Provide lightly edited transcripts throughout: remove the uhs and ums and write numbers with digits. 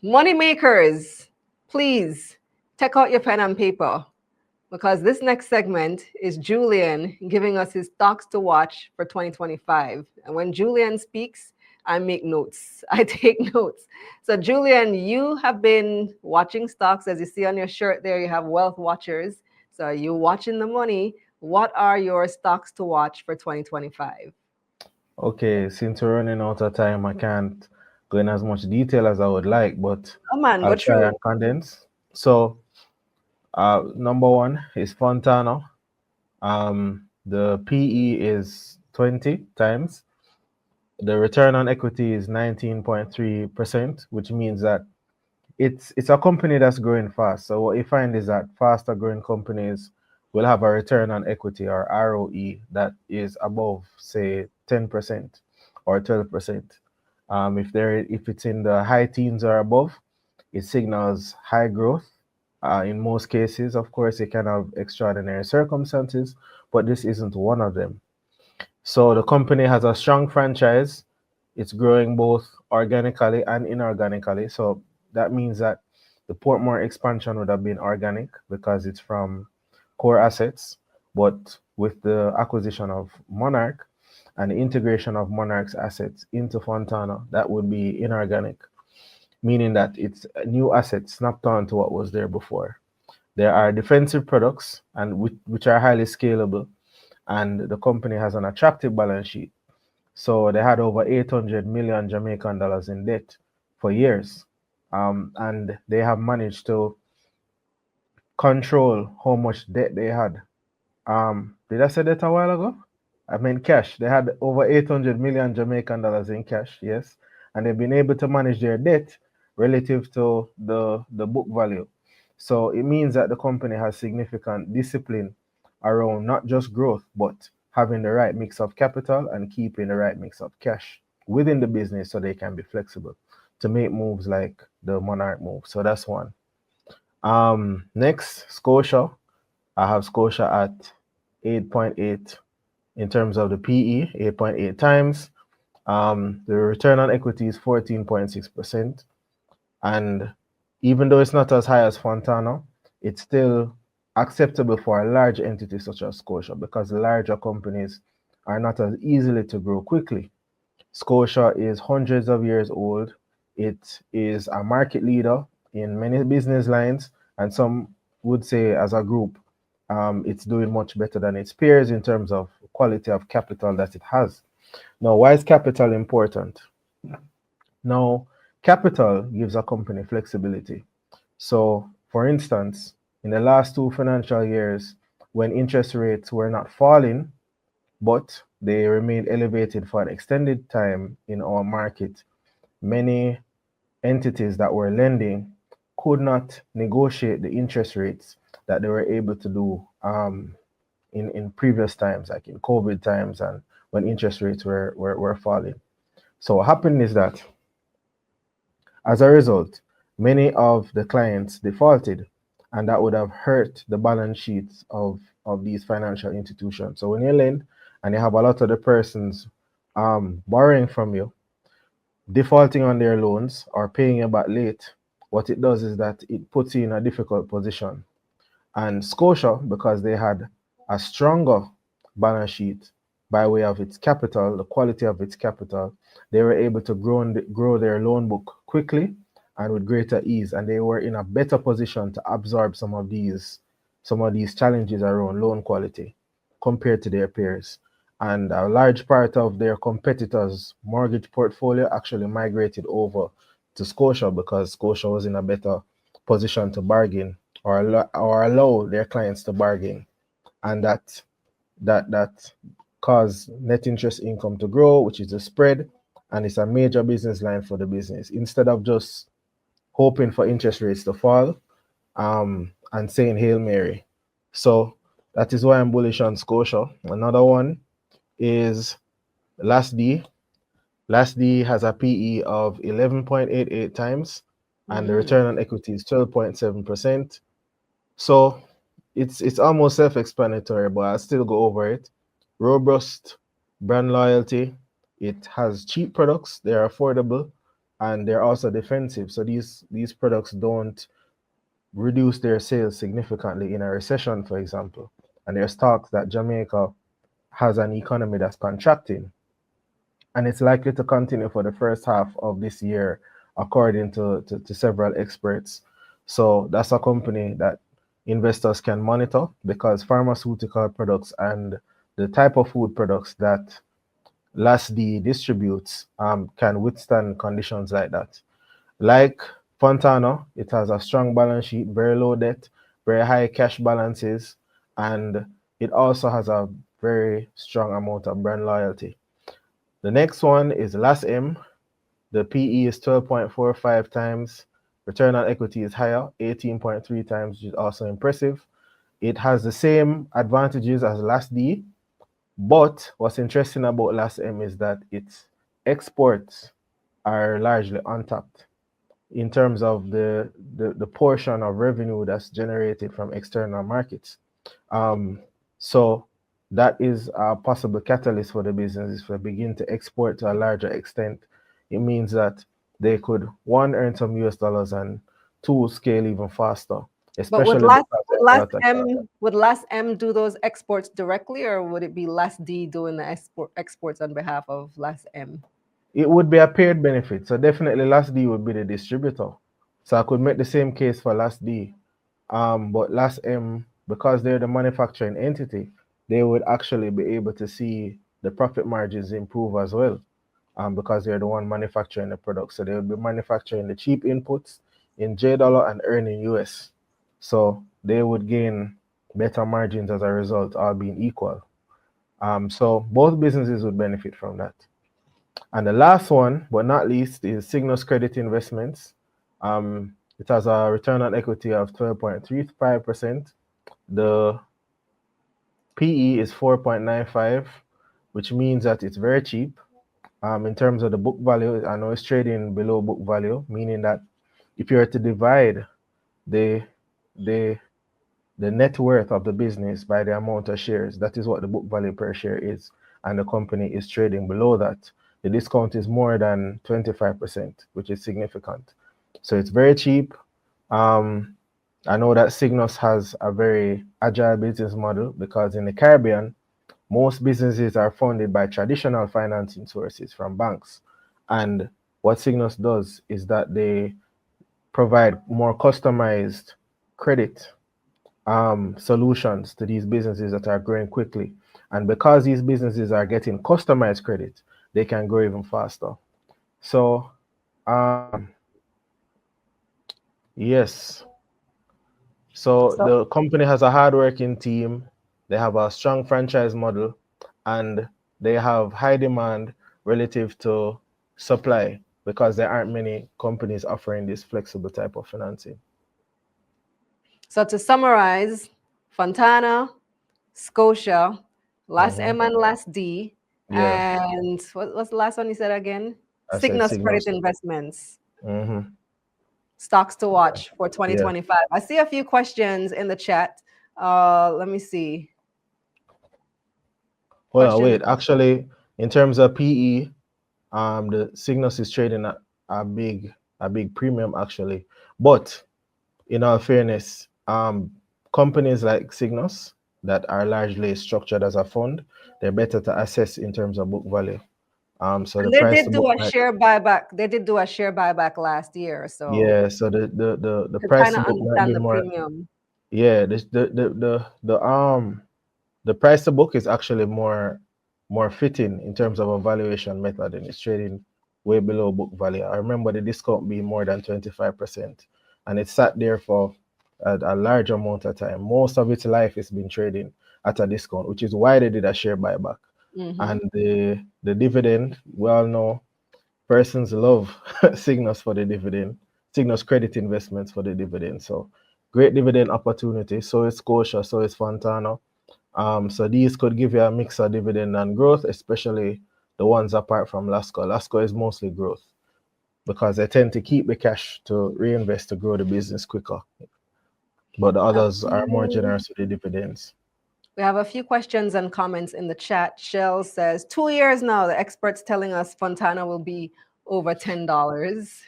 Money makers, please take out your pen and paper because this next segment is Julian giving us his stocks to watch for 2025. And when Julian speaks, I make notes. I take notes. So, Julian, you have been watching stocks. As you see on your shirt there, you have Wealth Watchers. So, you're watching the money. What are your stocks to watch for 2025? Okay, since we're running out of time, I can't go in as much detail as I would like, but Come on, I'll go try through. and condense. So, number one is Fontana. The PE is 20 times. The return on equity is 19.3%, which means that it's a company that's growing fast. So what you find is that faster growing companies will have a return on equity or ROE that is above, say, 10% or 12%. If it's in the high teens or above, it signals high growth. In most cases, of course, it can have extraordinary circumstances, but this isn't one of them. So the company has a strong franchise. It's growing both organically and inorganically. So that means that the Portmore expansion would have been organic because it's from core assets. But with the acquisition of Monarch and the integration of Monarch's assets into Fontana, that would be inorganic, meaning that it's new assets snapped on to what was there before. There are defensive products and which are highly scalable, and the company has an attractive balance sheet. So they had over 800 million Jamaican dollars in debt for years. And they have managed to control how much debt they had. Did I say that a while ago? I mean cash. They had over 800 million Jamaican dollars in cash, yes. And they've been able to manage their debt relative to the book value. So it means that the company has significant discipline around not just growth, but having the right mix of capital and keeping the right mix of cash within the business so they can be flexible to make moves like the Monarch move. So that's one. Next, Scotia. I have Scotia at 8.8 in terms of the PE, 8.8 times. The return on equity is 14.6%. And even though it's not as high as Fontana, it's still acceptable for a large entity such as Scotia because larger companies are not as easily to grow quickly. Scotia is hundreds of years old. It is a market leader in many business lines, and some would say as a group, it's doing much better than its peers in terms of quality of capital that it has. Now, why is capital important? Now, capital gives a company flexibility. So, for instance, in the last two financial years, when interest rates were not falling, but they remained elevated for an extended time in our market, many entities that were lending could not negotiate the interest rates that they were able to do in previous times, like in COVID times and when interest rates were falling. So what happened is that as a result, many of the clients defaulted, and that would have hurt the balance sheets of these financial institutions. So when you lend and you have a lot of the persons borrowing from you, defaulting on their loans or paying you back late, what it does is that it puts you in a difficult position. And Scotia, because they had a stronger balance sheet by way of its capital, the quality of its capital, they were able to grow their loan book quickly and with greater ease, and they were in a better position to absorb some of these challenges around loan quality compared to their peers. And a large part of their competitors' mortgage portfolio actually migrated over to Scotia because Scotia was in a better position to bargain or allow their clients to bargain, and that cause net interest income to grow, which is the spread, and it's a major business line for the business. Instead of just hoping for interest rates to fall and saying Hail Mary. So that is why I'm bullish on Scotia. Another one is Last D. Last D has a PE of 11.88 times, and the Mm. return on equity is 12.7%. So it's almost self-explanatory, but I'll still go over it. Robust brand loyalty. It has cheap products. They're affordable. and they're also defensive. So these products don't reduce their sales significantly in a recession, for example. And there's talks that Jamaica has an economy that's contracting, and it's likely to continue for the first half of this year, according to several experts. So that's a company that investors can monitor, because pharmaceutical products and the type of food products that Last D distributes can withstand conditions like that. Like Fontana, it has a strong balance sheet, very low debt, very high cash balances, and it also has a very strong amount of brand loyalty. The next one is Last M. The PE is 12.45 times. Return on equity is higher, 18.3 times, which is also impressive. It has the same advantages as Last D, but what's interesting about Last M is that its exports are largely untapped in terms of the portion of revenue that's generated from external markets. So that is a possible catalyst for the business. If they begin to export to a larger extent, it means that they could, one, earn some US dollars, and two, scale even faster, But especially because they have a lot of Would Last M do those exports directly, or would it be Last D doing the exports on behalf of Last M? it would be a paired benefit. So definitely Last D would be the distributor. So I could make the same case for Last D. But Last M, because they're the manufacturing entity, they would actually be able to see the profit margins improve as well, because they're the one manufacturing the product. So they would be manufacturing the cheap inputs in J dollar and earning US. So they would gain better margins as a result, all being equal. So both businesses would benefit from that. And the last one, but not least, is Cygnus Credit Investments. It has a return on equity of 12.35%. The PE is 4.95, which means that it's very cheap. In terms of the book value, I know it's trading below book value, meaning that if you were to divide the the the net worth of the business by the amount of shares, that is what the book value per share is, and the company is trading below that, the discount is more than 25%, which is significant. So it's very cheap. I know that Cygnus has a very agile business model, because in the Caribbean, most businesses are funded by traditional financing sources from banks. And what Cygnus does is that they provide more customized credit solutions to these businesses that are growing quickly. And because these businesses are getting customized credit, they can grow even faster. So, yes. So So, the company has a hardworking team. They have a strong franchise model, and they have high demand relative to supply, because there aren't many companies offering this flexible type of financing. so to summarize, Fontana, Scotia, Last Hmm. M and Last D, Yeah, and what's the last one you said again? I said Cygnus Credit Cygnus. Investments. Hmm. Stocks to watch for Yeah. 2025. I see a few questions in the chat. Let me see. Hold on, Questions. wait. Actually, in terms of PE, the Cygnus is trading at a big premium actually. But in all fairness, companies like Cygnus that are largely structured as a fund, they're better to assess in terms of book value. So the And they price did to do book a might, share buyback. They did do a share buyback last year, so yeah. So the to price kind to of book might be understand the more, premium. yeah. The price to book is actually more fitting in terms of a valuation method, and it's trading way below book value. I remember the discount being more than 25%, and it sat there for a large amount of time. Most of its life it's been trading at a discount, which is why they did a share buyback. Hmm. And the dividend, we all know persons love Cygnus for the dividend, Cygnus Credit Investments for the dividend. So great dividend opportunity. So is Scotia, so is Fontana. So these could give you a mix of dividend and growth, especially the ones apart from Lasco. Lasco is mostly growth, because they tend to keep the cash to reinvest to grow the business quicker. But the others are more generous with the dividends. We have a few questions and comments in the chat. Shell says, 2 years now, the experts telling us Fontana will be over $10.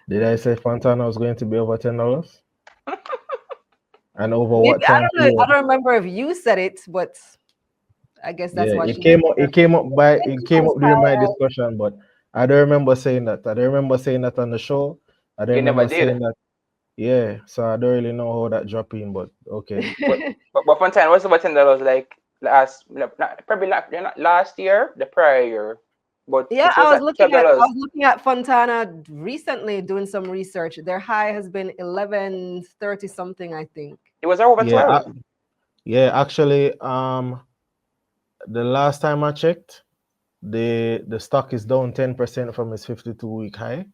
Did I say Fontana was going to be over $10? And over Maybe what I time don't know. I period? don't remember if you said it, but I guess that's Yeah, why it she came up. mentioned It it came was up during my higher. discussion, but I don't remember saying that. I don't remember saying that on the show. I don't You never remember did. saying that. Yeah, so I don't really know how that drop in, but okay. But Fontana was over $10 like probably not last year, the prior year, but Yeah, it was at twelve I dollars. was looking at Fontana recently doing some research. Their high has been 1130 something, I think. It was over Yeah, 12. yeah. Actually, the last time I checked, the stock is down 10% from its 52-week high.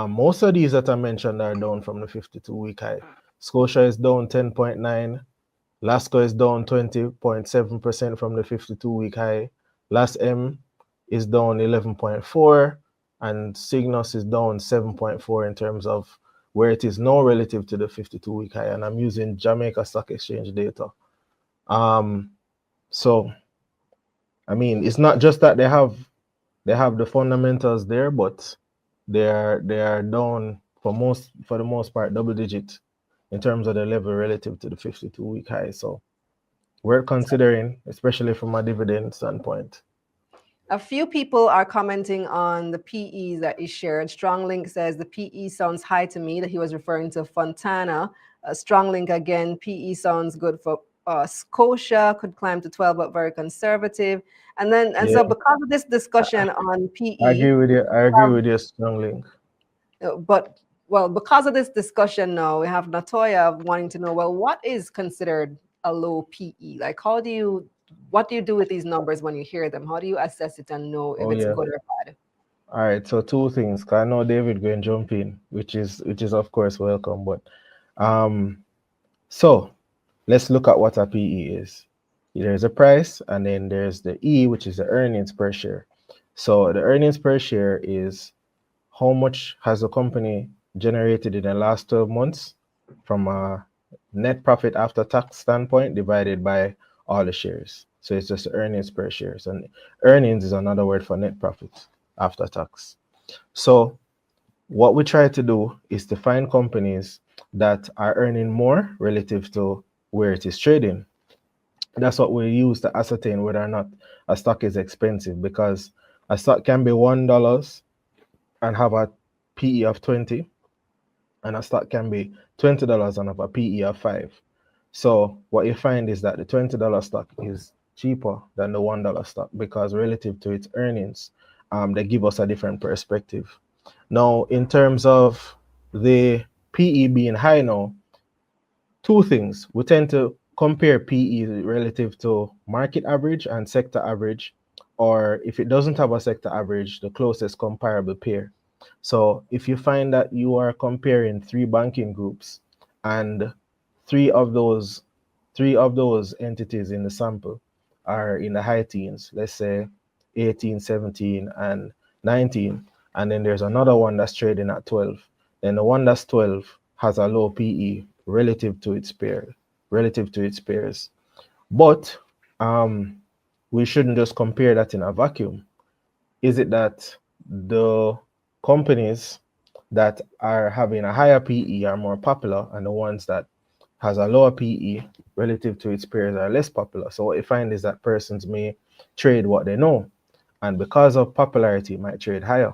Most of these that I mentioned are down from the 52-week high. Scotia is down 10.9. Lasco is down 20.7% from the 52-week high. Last M is down 11.4, and Cygnus is down 7.4 in terms of where it is now relative to the 52-week high. And I'm using Jamaica Stock Exchange data. So I mean, it's not just that they have the fundamentals there, but they are down for the most part double digit in terms of the level relative to the 52-week high. So we're considering, especially from a dividend standpoint. A few people are commenting on the PEs that he shared. Stronglink says the PE sounds high to me, that he was referring to Fontana. Stronglink again, PE sounds good for Scotia, could climb to 12, but very conservative. And Yeah, so because of this discussion on I PE, agree with you. I agree with you strongly. but well, because of this discussion now, we have Natoya wanting to know, well, what is considered a low PE? Like, what do you do with these numbers when you hear them? How do you assess it and know if Oh it's yeah. good or bad? All right. So two things. 'Cause I know David going to jump in, which is of course welcome. But so let's look at what a PE is. There's a price, and then there's the E, which is the earnings per share. So the earnings per share is how much has the company generated in the last 12 months from a net profit after tax standpoint divided by all the shares. So it's just earnings per shares. And earnings is another word for net profit after tax. So what we try to do is to find companies that are earning more relative to where it is trading. That's what we use to ascertain whether or not a stock is expensive, because a stock can be $1 and have a PE of 20, and a stock can be $20 and have a PE of 5. So what you find is that the $20 stock is cheaper than the $1 stock because relative to its earnings, they give us a different perspective. Now, in terms of the PE being high now, two things. We tend to compare PE relative to market average and sector average, or if it doesn't have a sector average, the closest comparable pair. So if you find that you are comparing three banking groups and three of those three of those entities in the sample are in the high teens, let's say 18, 17, and 19, and then there's another one that's trading at 12, then the one that's 12 has a low PE relative to its peers. But we shouldn't just compare that in a vacuum. Is it that the companies that are having a higher PE are more popular, and the ones that has a lower PE relative to its peers are less popular? So what you find is that persons may trade what they know, and because of popularity, might trade higher.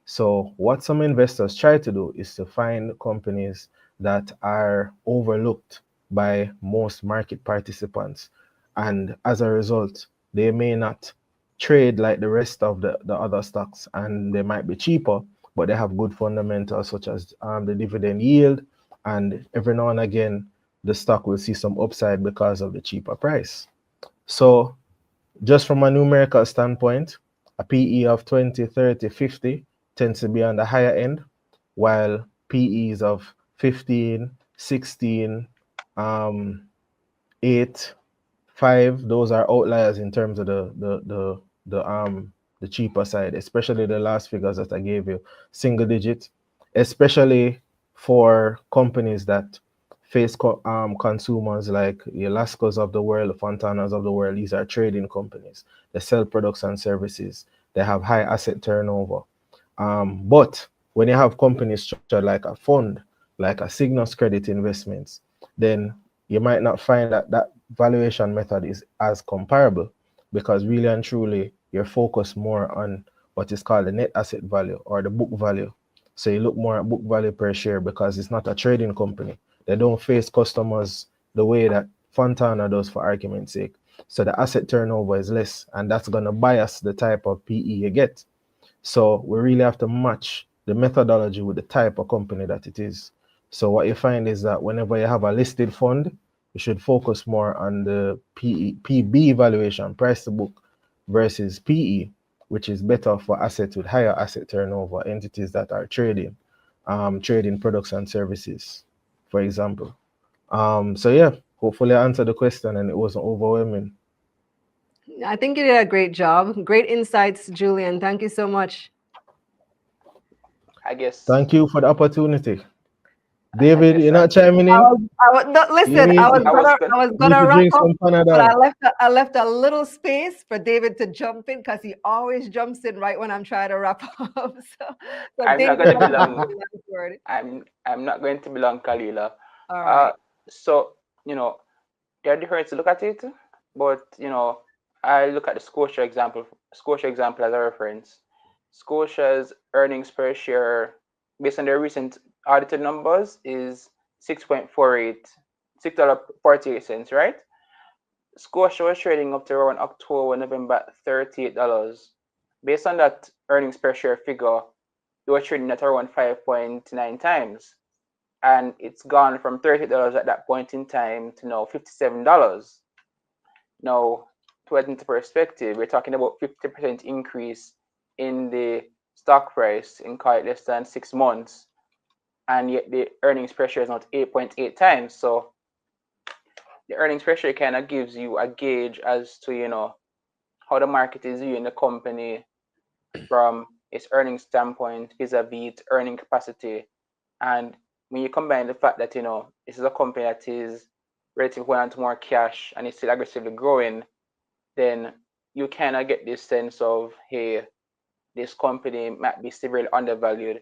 So what some investors try to do is to find companies that are overlooked by most market participants. And as a result, they may not trade like the rest of the other stocks, and they might be cheaper, but they have good fundamentals such as the dividend yield. And every now and again, the stock will see some upside because of the cheaper price. So just from a numerical standpoint, a PE of 20, 30, 50 tends to be on the higher end, while PEs of 15, 16, 8, 5, those are outliers in terms of the cheaper side, especially the last figures that I gave you, single digit, especially for companies that face consumers like the Lascos of the world, the Fontanas of the world. These are trading companies. They sell products and services. They have high asset turnover. But when you have companies structured like a fund, like a Cygnus Credit Investments, then you might not find that that valuation method is as comparable, because really and truly you're focused more on what is called the net asset value or the book value. So you look more at book value per share, because it's not a trading company. They don't face customers the way that Fontana does, for argument's sake. So the asset turnover is less, and that's going to bias the type of PE you get. So we really have to match the methodology with the type of company that it is. So what you find is that whenever you have a listed fund, you should focus more on the PB valuation, price to book, versus PE, which is better for assets with higher asset turnover, entities that are trading products and services, for example. So yeah, hopefully I answered the question and it wasn't overwhelming. I think you did a great job. Great insights, Julian. Thank you so much. I guess. Thank you for the opportunity. I David, guess you're not chiming in? No, listen, You need, I I was you need gonna to wrap drink up, some but Panadol. I left a little space for David to jump in because he always jumps in right when I'm trying to wrap up. So I'm not David, gonna you be have the long. last word. I'm not going to be long, Kalila. All Uh, right. so there are different ways to look at it, but I look at the Scotia example as a reference. Scotia's earnings per share, based on their recent audited numbers, is 6.48, $6.48, right? Scotia was trading up to around October, November, $38. Based on that earnings per share figure, it was trading at around 5.9 times. And it's gone from $30 at that point in time to now $57. Now, to put it into perspective, we're talking about 50% increase in the stock price in quite less than 6 months, and yet the earnings per share is not 8.8 times. So the earnings per share kind of gives you a gauge as to how the market is viewing the company from its earnings standpoint vis-a-vis its earning capacity. And when you combine the fact that this is a company that is relatively holding on to more cash and is still aggressively growing, then you kind of get this sense of, hey, this company might be severely undervalued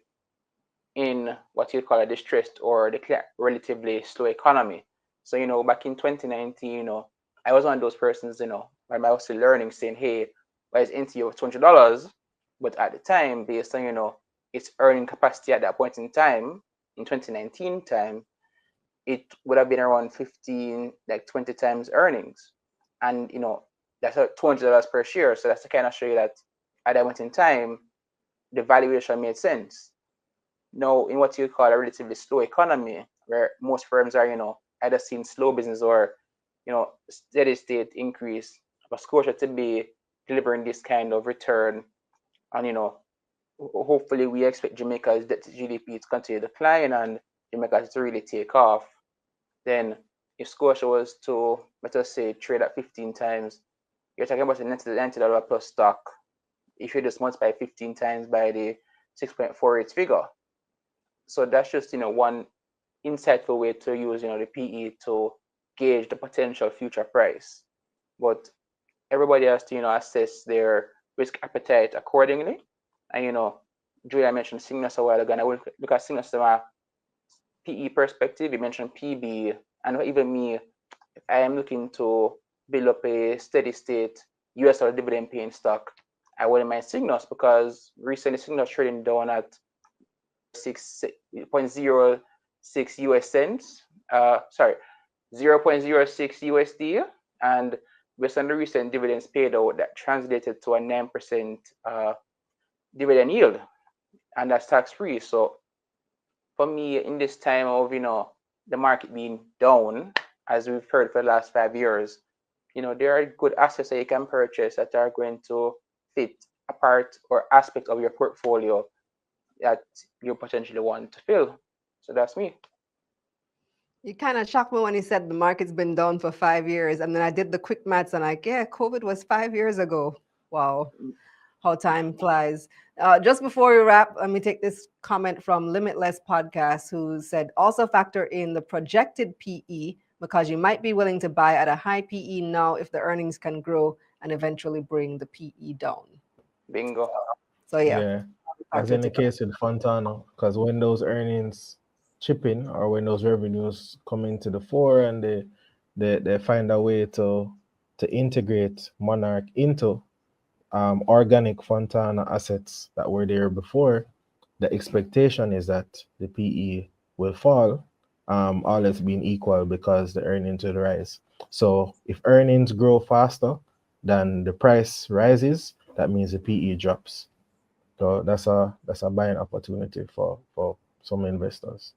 in what you'd call a distressed or relatively slow economy. So back in 2019, I was one of those persons, when I was still learning, saying, hey, why is NTO $200? But at the time, based on its earning capacity at that point in time, in 2019 time, it would have been around 15, like 20 times earnings. And that's $200 per share. So that's to kind of show you that at that point in time, the valuation made sense. Now, in what you call a relatively slow economy, where most firms are, either seeing slow business or, steady state increase, for Scotia to be delivering this kind of return, and hopefully we expect Jamaica's debt to GDP to continue to decline and Jamaica to really take off. Then if Scotia was to, let us say, trade at 15 times, you're talking about a $90 plus stock. If you just multiply 15 times by the 6.48 figure. So that's just one insightful way to use the PE to gauge the potential future price. But everybody has to assess their risk appetite accordingly. And Julia mentioned Cygnus a while ago, and I would look at Cygnus from a PE perspective. You mentioned PB, and even me, if I am looking to build up a steady state US or dividend paying stock, I wouldn't mind Cygnus, because recently Cygnus trading down at 6.06 US cents. Sorry, 0.06 USD, and based on the recent dividends paid out, that translated to a 9% dividend yield, and that's tax free. So for me, in this time of the market being down, as we've heard for the last 5 years, there are good assets that you can purchase that are going to fit a part or aspect of your portfolio that you potentially want to fill. So that's me. You kind of shocked me when you said the market's been down for 5 years. And then I did the quick maths and like, yeah, COVID was 5 years ago. Wow, how time flies. Just before we wrap, let me take this comment from Limitless Podcast, who said, also factor in the projected PE, because you might be willing to buy at a high PE now if the earnings can grow and eventually bring the PE down. Bingo. So yeah. Yeah. as in the case with Fontana, because when those earnings chip in or when those revenues come into the fore and they find a way to integrate Monarch into organic Fontana assets that were there before, the expectation is that the PE will fall, all else being equal, because the earnings will rise. So if earnings grow faster than the price rises, that means the PE drops. So that's a buying opportunity for some investors.